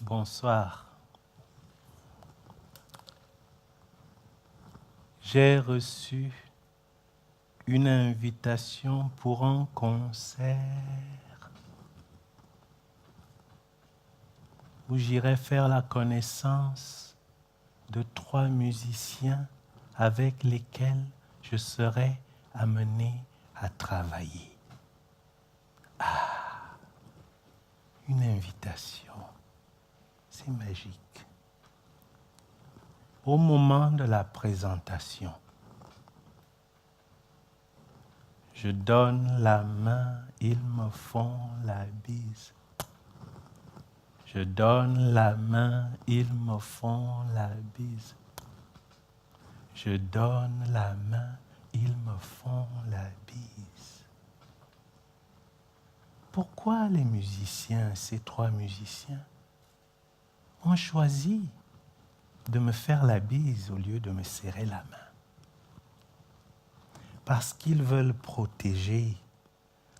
Bonsoir. J'ai reçu une invitation pour un concert où j'irai faire la connaissance de 3 musiciens avec lesquels je serai amené à travailler. Une invitation. C'est magique. Au moment de la présentation, je donne la main, ils me font la bise. Je donne la main, ils me font la bise. Je donne la main, ils me font la bise. Pourquoi les musiciens, ces 3 musiciens, ont choisi de me faire la bise au lieu de me serrer la main? Parce qu'ils veulent protéger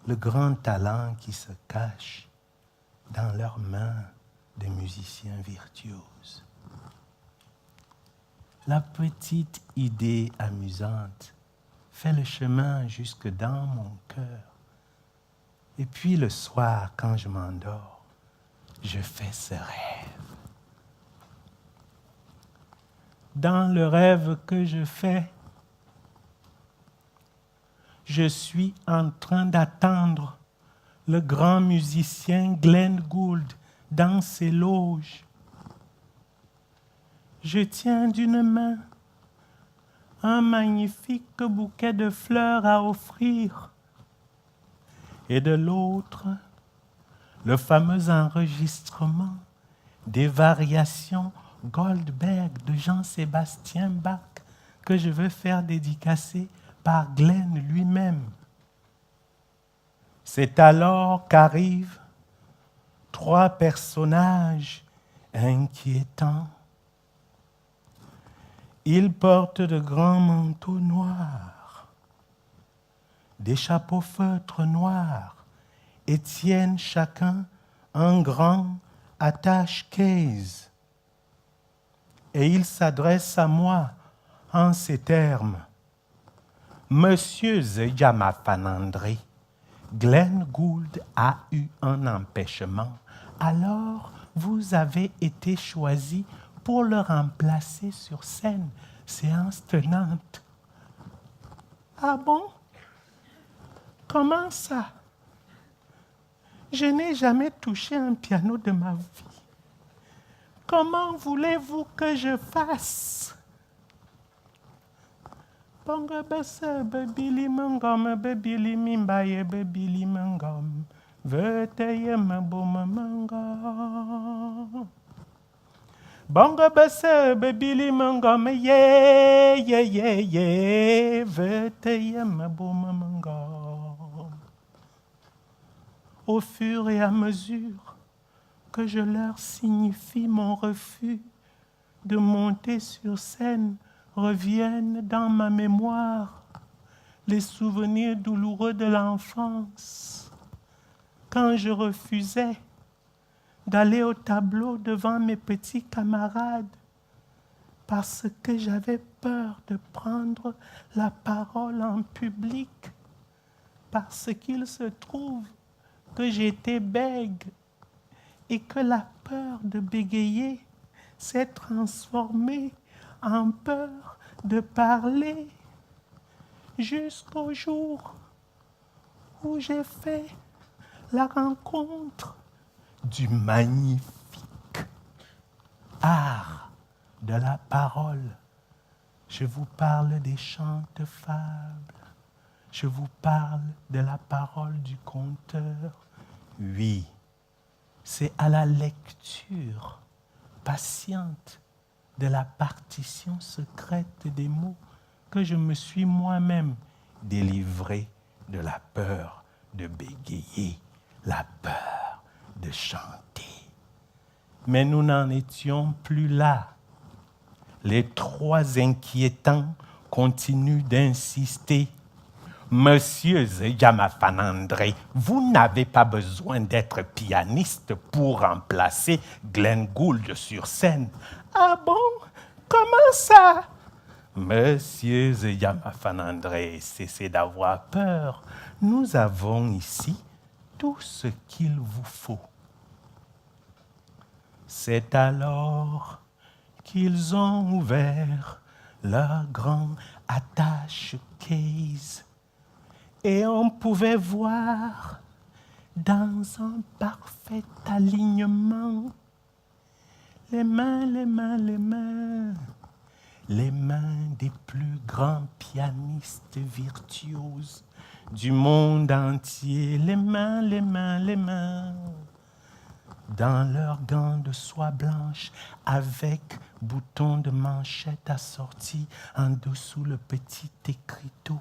le grand talent qui se cache dans leurs mains de musiciens virtuoses. La petite idée amusante fait le chemin jusque dans mon cœur. Et puis le soir, quand je m'endors, je fais ce rêve. Dans le rêve que je fais, je suis en train d'attendre le grand musicien Glenn Gould dans ses loges. Je tiens d'une main un magnifique bouquet de fleurs à offrir et de l'autre, le fameux enregistrement des variations Goldberg de Jean-Sébastien Bach que je veux faire dédicacer par Glenn lui-même. C'est alors qu'arrivent 3 personnages inquiétants. Ils portent de grands manteaux noirs, des chapeaux feutres noirs et tiennent chacun un grand attache-case. Et ils s'adressent à moi en ces termes. Monsieur Zejama Fanandré, Glenn Gould a eu un empêchement. Alors, vous avez été choisi pour le remplacer sur scène, séance tenante. Ah bon? Comment ça? Je n'ai jamais touché un piano de ma vie. Comment voulez-vous que je fasse? Bonga basa babili mangom babili mimbaye babili mangom veteye maboma mangom. Bonga basa babili mangom ye veteye maboma mangom. Au fur et à mesure que je leur signifie mon refus de monter sur scène, reviennent dans ma mémoire les souvenirs douloureux de l'enfance, quand je refusais d'aller au tableau devant mes petits camarades parce que j'avais peur de prendre la parole en public, parce qu'il se trouve que j'étais bègue et que la peur de bégayer s'est transformée en peur de parler, jusqu'au jour où j'ai fait la rencontre du magnifique art de la parole. Je vous parle des chantes fables, je vous parle de la parole du conteur. Oui, c'est à la lecture patiente de la partition secrète des mots que je me suis moi-même délivré de la peur de bégayer, la peur de chanter. Mais nous n'en étions plus là. Les 3 inquiétants continuent d'insister. Monsieur Zeyamapan André, vous n'avez pas besoin d'être pianiste pour remplacer Glenn Gould sur scène. Ah bon? Comment ça? Monsieur Zeyamapan André, cessez d'avoir peur. Nous avons ici tout ce qu'il vous faut. C'est alors qu'ils ont ouvert leur grand attache-case et on pouvait voir dans un parfait alignement les mains, les mains, les mains, les mains des plus grands pianistes virtuoses du monde entier, les mains, les mains, les mains, dans leurs gants de soie blanche avec boutons de manchette assortis en dessous le petit écriteau.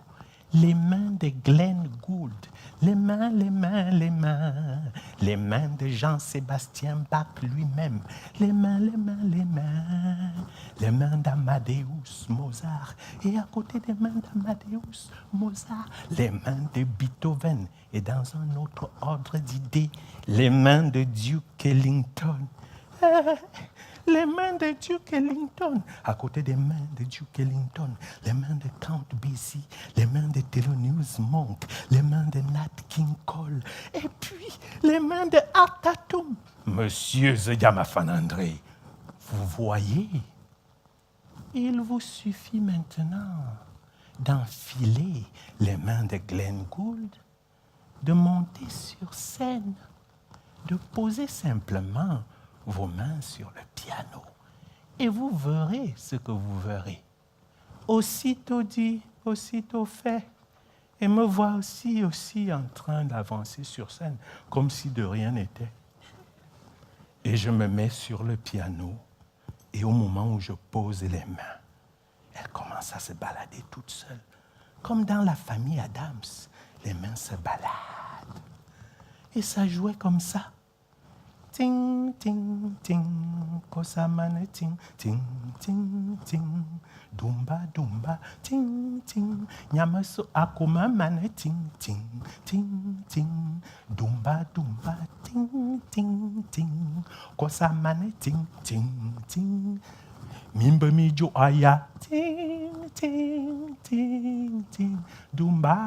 Les mains de Glenn Gould, les mains, les mains, les mains, les mains de Jean-Sébastien Bach lui-même, les mains, les mains, les mains, les mains d'Amadeus Mozart, et à côté des mains d'Amadeus Mozart, les mains de Beethoven, et dans un autre ordre d'idées, les mains de Duke Ellington. Les mains de Duke Ellington, à côté des mains de Duke Ellington, les mains de Count Basie, les mains de Thelonious Monk, les mains de Nat King Cole, et puis les mains de Art Tatum. Monsieur Zeyamapan André, vous voyez, il vous suffit maintenant d'enfiler les mains de Glenn Gould, de monter sur scène, de poser simplement vos mains sur le piano et vous verrez ce que vous verrez. Aussitôt dit, aussitôt fait. Et me voici aussi en train d'avancer sur scène comme si de rien n'était. Et je me mets sur le piano et au moment où je pose les mains, elle commence à se balader toute seule. Comme dans la famille Adams, les mains se baladent. Et ça jouait comme ça. Ting, ting, ting, kosamane ting, ting, ting, ting, dumba, dumba, ting, ting, nyamaso akuma mane ting, ting, ting, ting, dumba, dumba, ting, ting, ting, kosamane ting, ting, ting, mimba mijo aya, ting, ting, ting, ting, dumba,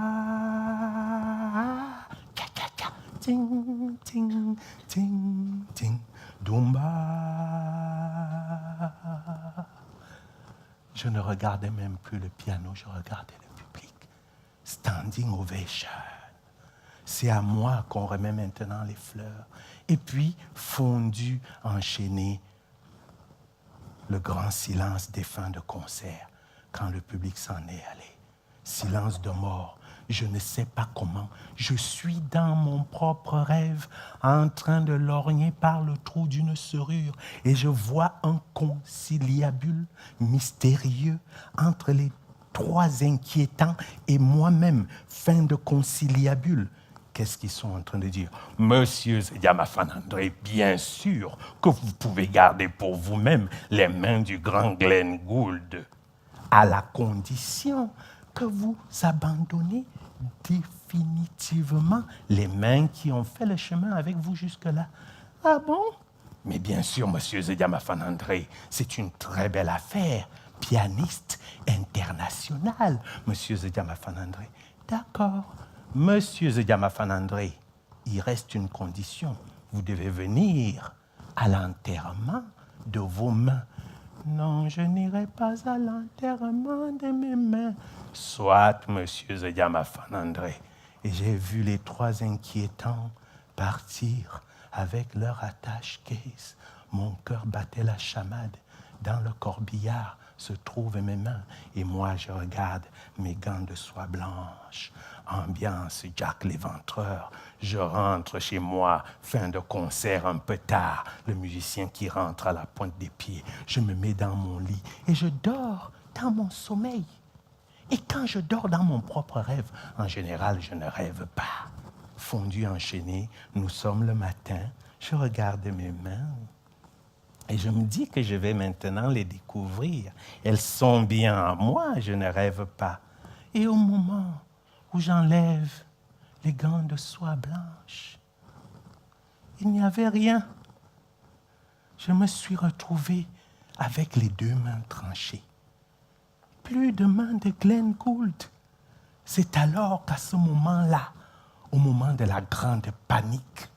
cha, cha, cha. Ting, ting, ting, ting, dumba. Je ne regardais même plus le piano, je regardais le public. Standing ovation. C'est à moi qu'on remet maintenant les fleurs. Et puis, fondu, enchaîné, le grand silence des fins de concert, quand le public s'en est allé. Silence de mort. Je ne sais pas comment. Je suis dans mon propre rêve, en train de lorgner par le trou d'une serrure, et je vois un conciliabule mystérieux entre les trois inquiétants et moi-même, fin de conciliabule. Qu'est-ce qu'ils sont en train de dire? Monsieur Zeyamapan André, bien sûr que vous pouvez garder pour vous-même les mains du grand Glenn Gould, à la condition que vous abandonnez définitivement les mains qui ont fait le chemin avec vous jusque-là. Ah bon? Mais bien sûr, monsieur Zeyamapan André, c'est une très belle affaire. Pianiste international, monsieur Zeyamapan André. D'accord. Monsieur Zeyamapan André, il reste une condition. Vous devez venir à l'enterrement de vos mains. Non, je n'irai pas à l'enterrement de mes mains. Soit, monsieur Zeyamapan André. Et j'ai vu les trois inquiétants partir avec leur attache-case. Mon cœur battait la chamade. Dans le corbillard se trouvent mes mains. Et moi, je regarde mes gants de soie blanche. Ambiance Jack l'Éventreur. Je rentre chez moi, fin de concert un peu tard. Le musicien qui rentre à la pointe des pieds. Je me mets dans mon lit et je dors dans mon sommeil. Et quand je dors dans mon propre rêve, en général, je ne rêve pas. Fondu, enchaîné, nous sommes le matin. Je regarde mes mains. Et je me dis que je vais maintenant les découvrir. Elles sont bien à moi, je ne rêve pas. Et au moment où j'enlève les gants de soie blanche. Il n'y avait rien. Je me suis retrouvé avec les 2 mains tranchées. Plus de mains de Glenn Gould. C'est alors qu'à ce moment-là, au moment de la grande panique,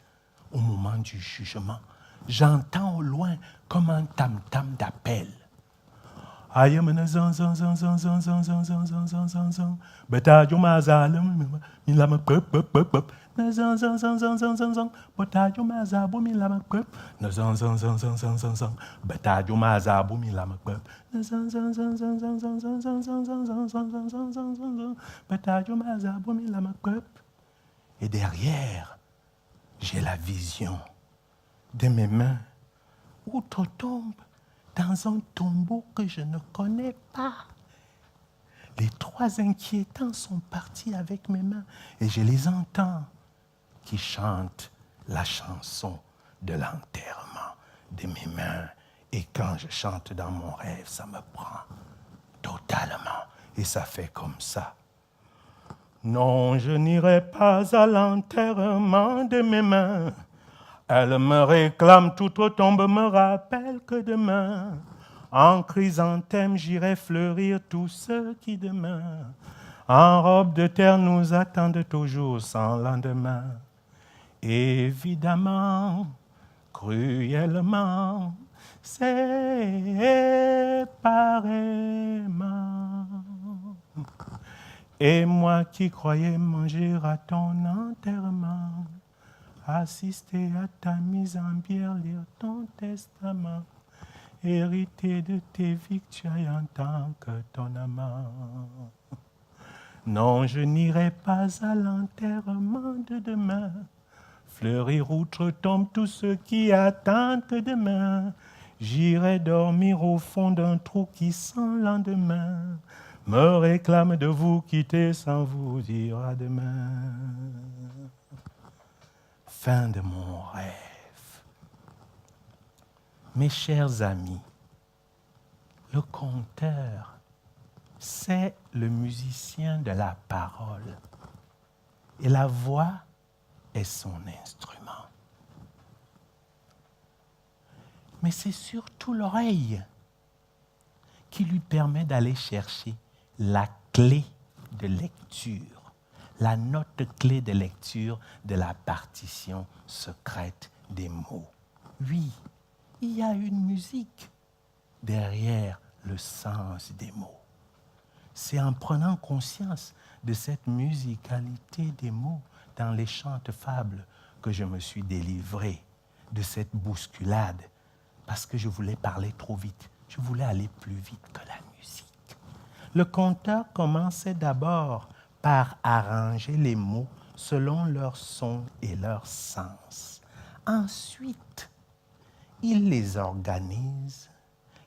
au moment du jugement, j'entends au loin comme un tam-tam d'appel. Ayamana zan zan zan zan zan zan zan zan zan zan zan zan. Bataillon mazalum milama pop pop pop pop. Na zan zan zan zan zan zan zan. Bataillon mazabu milama pop. Na zan zan zan zan zan zan zan. Bataillon mazabu milama pop. Na zan zan zan zan zan zan zan zan zan zan zan zan zan zan zan zan. Bataillon mazabu milama pop. Et derrière, j'ai la vision de mes mains outre-tombe dans un tombeau que je ne connais pas. Les 3 inquiétants sont partis avec mes mains et je les entends qui chantent la chanson de l'enterrement de mes mains. Et quand je chante dans mon rêve, ça me prend totalement et ça fait comme ça. Non, je n'irai pas à l'enterrement de mes mains. Elle me réclame, toute tombe me rappelle que demain, en chrysanthème, j'irai fleurir tous ceux qui demain, en robe de terre, nous attendent toujours sans lendemain. Évidemment, cruellement, séparément. Et moi qui croyais manger à ton enterrement, assister à ta mise en bière, lire ton testament, hériter de tes victoires en tant que ton amant. Non, je n'irai pas à l'enterrement de demain, fleurir outre-tombe tous ceux qui attendent demain. J'irai dormir au fond d'un trou qui sans lendemain me réclame de vous quitter sans vous dire à demain. Fin de mon rêve. Mes chers amis, le conteur, c'est le musicien de la parole. Et la voix est son instrument. Mais c'est surtout l'oreille qui lui permet d'aller chercher la clé de lecture, la note clé de lecture de la partition secrète des mots. Oui, il y a une musique derrière le sens des mots. C'est en prenant conscience de cette musicalité des mots dans les chantes fables que je me suis délivré de cette bousculade parce que je voulais parler trop vite. Je voulais aller plus vite que la musique. Le conteur commençait d'abord par arranger les mots selon leur son et leur sens. Ensuite, il les organise,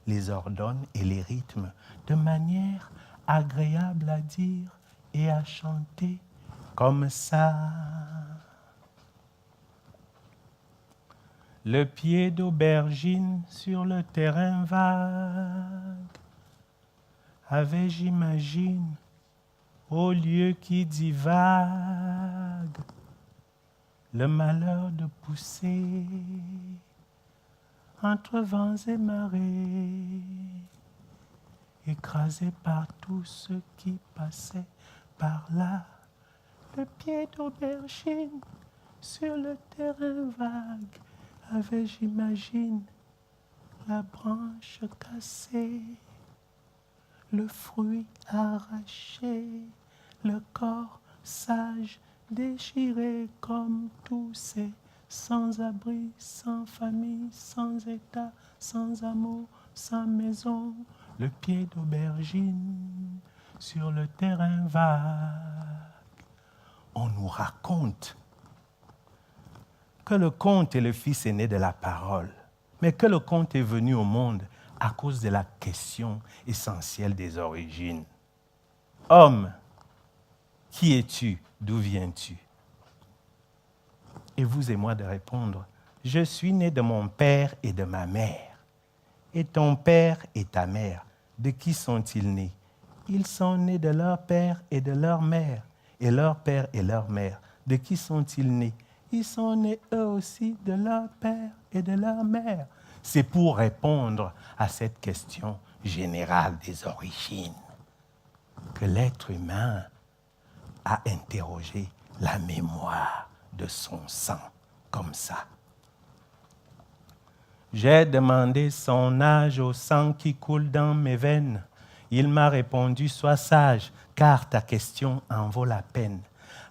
les ordonne et les rythme de manière agréable à dire et à chanter comme ça. Le pied d'aubergine sur le terrain vague avait, j'imagine, au lieu qui divague, le malheur de pousser entre vents et marées, écrasé par tous ceux qui passaient par là. Le pied d'aubergine sur le terrain vague avait, j'imagine, la branche cassée, le fruit arraché, le corps sage déchiré comme tous ces sans-abri, sans famille, sans état, sans amour, sans maison, le pied d'aubergine sur le terrain vague. On nous raconte que le conte est le fils aîné de la parole, mais que le conte est venu au monde à cause de la question essentielle des origines. Homme, qui es-tu? D'où viens-tu? Et vous et moi de répondre, je suis né de mon père et de ma mère. Et ton père et ta mère, de qui sont-ils nés? Ils sont nés de leur père et de leur mère. et leur père et leur mère, de qui sont-ils nés? Ils sont nés eux aussi de leur père et de leur mère. C'est pour répondre à cette question générale des origines que l'être humain a interrogé la mémoire de son sang, comme ça. J'ai demandé son âge au sang qui coule dans mes veines. Il m'a répondu, sois sage, car ta question en vaut la peine.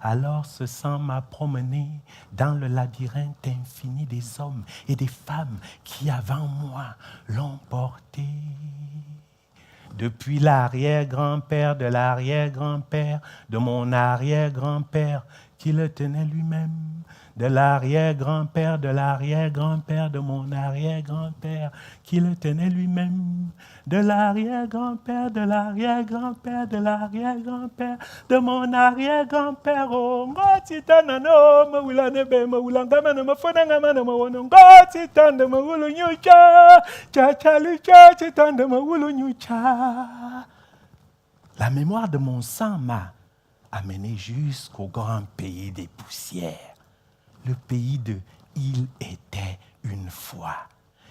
Alors ce sang m'a promené dans le labyrinthe infini des hommes et des femmes qui avant moi l'ont porté. Depuis l'arrière-grand-père de l'arrière-grand-père de mon arrière-grand-père qui le tenait lui-même, de l'arrière-grand-père de l'arrière-grand-père de mon arrière-grand-père qui le tenait lui-même, de l'arrière-grand-père de l'arrière-grand-père de l'arrière-grand-père de mon arrière-grand-père. Oh, ngotitana mawulane be mawulanga na mafona na mawono ngotitana mawulu nyucha cha cha lucha titana mawulu nyucha. La mémoire de mon sang m'a amené jusqu'au grand pays des poussières. Le pays de « Il était une fois ».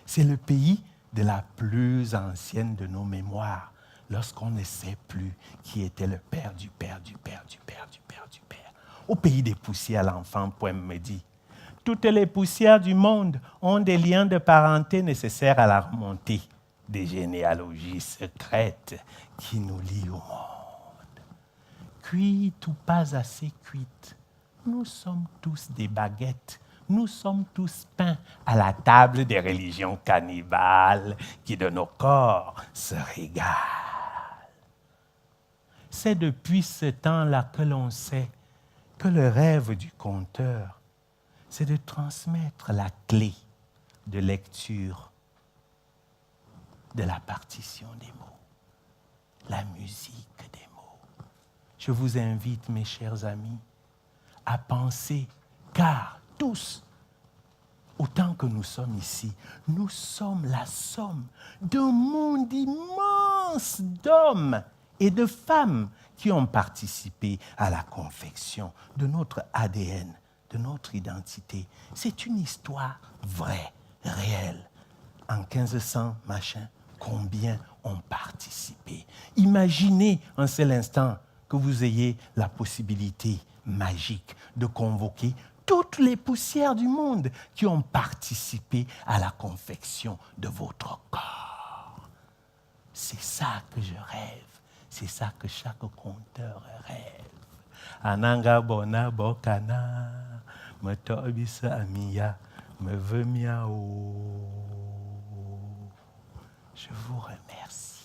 C'est le pays de la plus ancienne de nos mémoires, lorsqu'on ne sait plus qui était le père du père du père du père du père du père. Au pays des poussières, l'enfant poème me dit « Toutes les poussières du monde ont des liens de parenté nécessaires à la remontée des généalogies secrètes qui nous lient au monde. Cuite ou pas assez cuite, nous sommes tous des baguettes, nous sommes tous peints à la table des religions cannibales qui de nos corps se régalent. C'est depuis ce temps-là que l'on sait que le rêve du conteur, c'est de transmettre la clé de lecture de la partition des mots, la musique des mots. Je vous invite, mes chers amis, à penser, car tous, autant que nous sommes ici, nous sommes la somme d'un monde immense d'hommes et de femmes qui ont participé à la confection de notre ADN, de notre identité. C'est une histoire vraie, réelle. En 1500, machin, combien ont participé? Imaginez un seul instant que vous ayez la possibilité magique de convoquer toutes les poussières du monde qui ont participé à la confection de votre corps. C'est ça que je rêve. C'est ça que chaque conteur rêve. Ananga bona bokana, me tobisa amia, me veut miao. Je vous remercie.